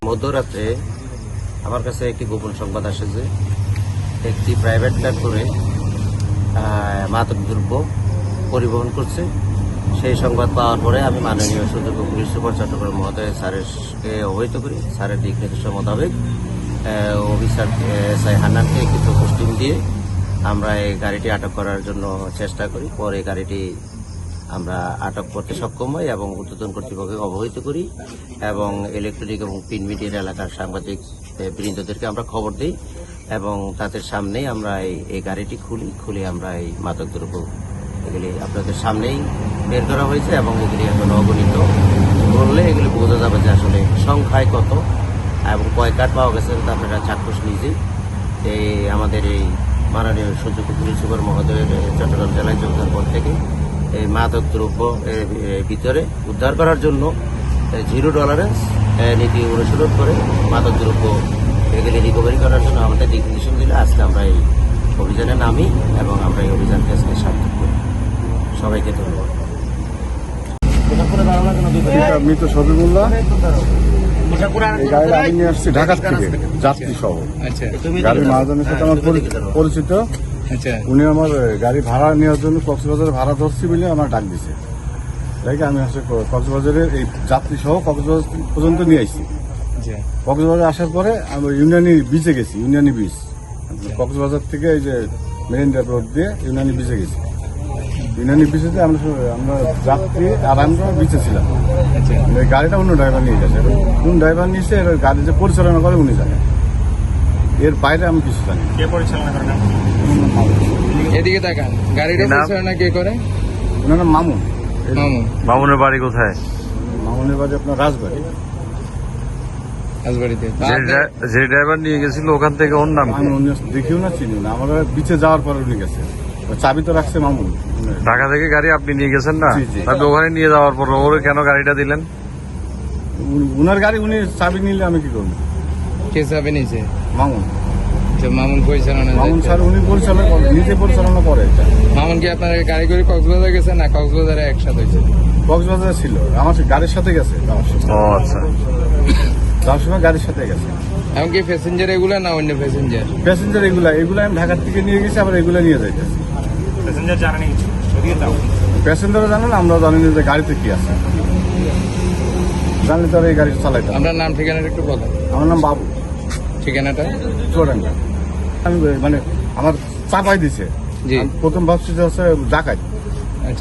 মধ্যরাত্রে আমার কাছে একটি গোপন সংবাদ আসে যে একটি প্রাইভেট কার করে মাদক দ্রব্য পরিবহন করছে। সেই সংবাদ পাওয়ার পরে আমি মাননীয় সুযোগ্য পুলিশ সুপার চট্টগ্রাম মহোদয় স্যারকে অবহিত করি। স্যারের দিক নির্দেশ মোতাবেক অফিসার এসআই হান্নানকে একটি পোস্টিং দিয়ে আমরা এই গাড়িটি আটক করার জন্য চেষ্টা করি। পরে গাড়িটি আমরা আটক করতে সক্ষম হই এবং ঊর্ধ্বতন কর্তৃপক্ষকে অবহিত করি এবং ইলেকট্রনিক এবং প্রিন্ট মিডিয়ার এলাকার সাংবাদিক বৃন্দদেরকে আমরা খবর দিই এবং তাদের সামনেই আমরা এই গাড়িটি খুলে আমরা এই মাদক দ্রব্য এগুলি আপনাদের সামনেই বের করা হয়েছে এবং এগুলি এখন অগণিত বললে এগুলি বোঝা যাবে যে আসলে সংখ্যায় কত এবং কয় কার্ড পাওয়া গেছে তা আপনারা চাক্ষুষ নিজেই এই আমাদের এই মাননীয় সুযোগ্য পুলিশ সুপার মহোদয়ের চট্টগ্রাম জেলায় যোগদান পর থেকে এই মাদক দ্রব্য ভিতরে উদ্ধার করার জন্য জিরো টলারেন্স নীতি অনুসরণ করে মাদক দ্রব্য এগুলি রিকভারি করার জন্য আমাদের দিক নির্দেশন দিলে আজকে আমরা এই অভিযানে নামি এবং আমরা এই অভিযানকে আজকে সার্থক করি। সবাইকে ধন্যবাদ। আমি তো শফিকুল্লাহ, এই গাড়ি আমি নিয়ে আসছি ঢাকা থেকে যাত্রী সহ। গাড়ির মহাজনের সাথে আমার পরিচিত, উনি আমার গাড়ি ভাড়া নেওয়ার জন্য কক্সবাজারে ভাড়া ধরছি বলে আমার ডাক দিছে। দেখে আমি আসলে কক্সবাজারের এই যাত্রী সহ কক্সবাজার পর্যন্ত নিয়ে আসছি। কক্সবাজারে আসার পরে আমি ইউনানি বিচে গেছি। ইউনানি বিচ কক্সবাজার থেকে এই যে মেরিন রোড দিয়ে ইউনানি বিচে গেছি। ইউনানি বিচেতে আমরা যাত্রী আর আমরা বিচে ছিলাম। গাড়িটা অন্য ড্রাইভার নিয়ে গেছে। কোন ড্রাইভার নিয়েছে গাড়ি যে পরিচালনা করে উনি জানেন, এর বাইরে আমি কিছু জানি। কে পরিচালনা করে? এদিকে তাকান, গাড়িটা পরিচালনা কে করে? ওনার নাম মামুন। মামুনের বাড়ি কোথায়? মামুনের বাড়ি আপনার রাজবাড়ি। রাজবাড়িতে। যে ড্রাইভার নিয়ে গেছিল ওখান থেকে ওর নাম আমি দেখিও না, চিনি না। আমরা বিচে যাওয়ার পরে উনি গেছে, চাবি তো রাখছে মামুন। ঢাকা থেকে গাড়ি আপনি নিয়ে গেছেন না? জি, জি। তারপরে ওখানে নিয়ে যাওয়ার পর ওরে কেন গাড়িটা দিলেন? উনার গাড়ি উনি চাবি নিলে আমি কি করবো? কে চাবি নিয়েছে? মামুন। মামুন পরিচালনা? মামুন স্যার উনি পরিচালনা করে, নিজে পরিচালনা করে। মামুন কি আপনার গাড়ি করে কক্সবাজার গেছে না কক্সবাজারে একসাথে হয়েছে? কক্সবাজারে ছিল, আমার গাড়ির সাথে গেছে। ও আচ্ছা, যাওয়ার সময় গাড়ির সাথে গেছে। এমনকি প্যাসেঞ্জার এগুলা না অন্য প্যাসেঞ্জার? প্যাসেঞ্জার এগুলা আমি ঢাকার থেকে নিয়ে গেছি, আবার এগুলা নিয়ে যাইতেছি। প্যাসেঞ্জার জানেন? প্যাসেঞ্জারও জানেন, আমরা জানি না যে গাড়িতে কি আছে। জানলে তো আর এই গাড়ি চালাইতাম। আপনার নাম ঠিকানাটা একটু বলেন। আমার নাম বাবু। ঠিকানাটা? চুয়াডাঙ্গা। আমি মানে আমার চাপাই দিছে। জি। প্রথম ভাবছি যে হচ্ছে ডাকাত।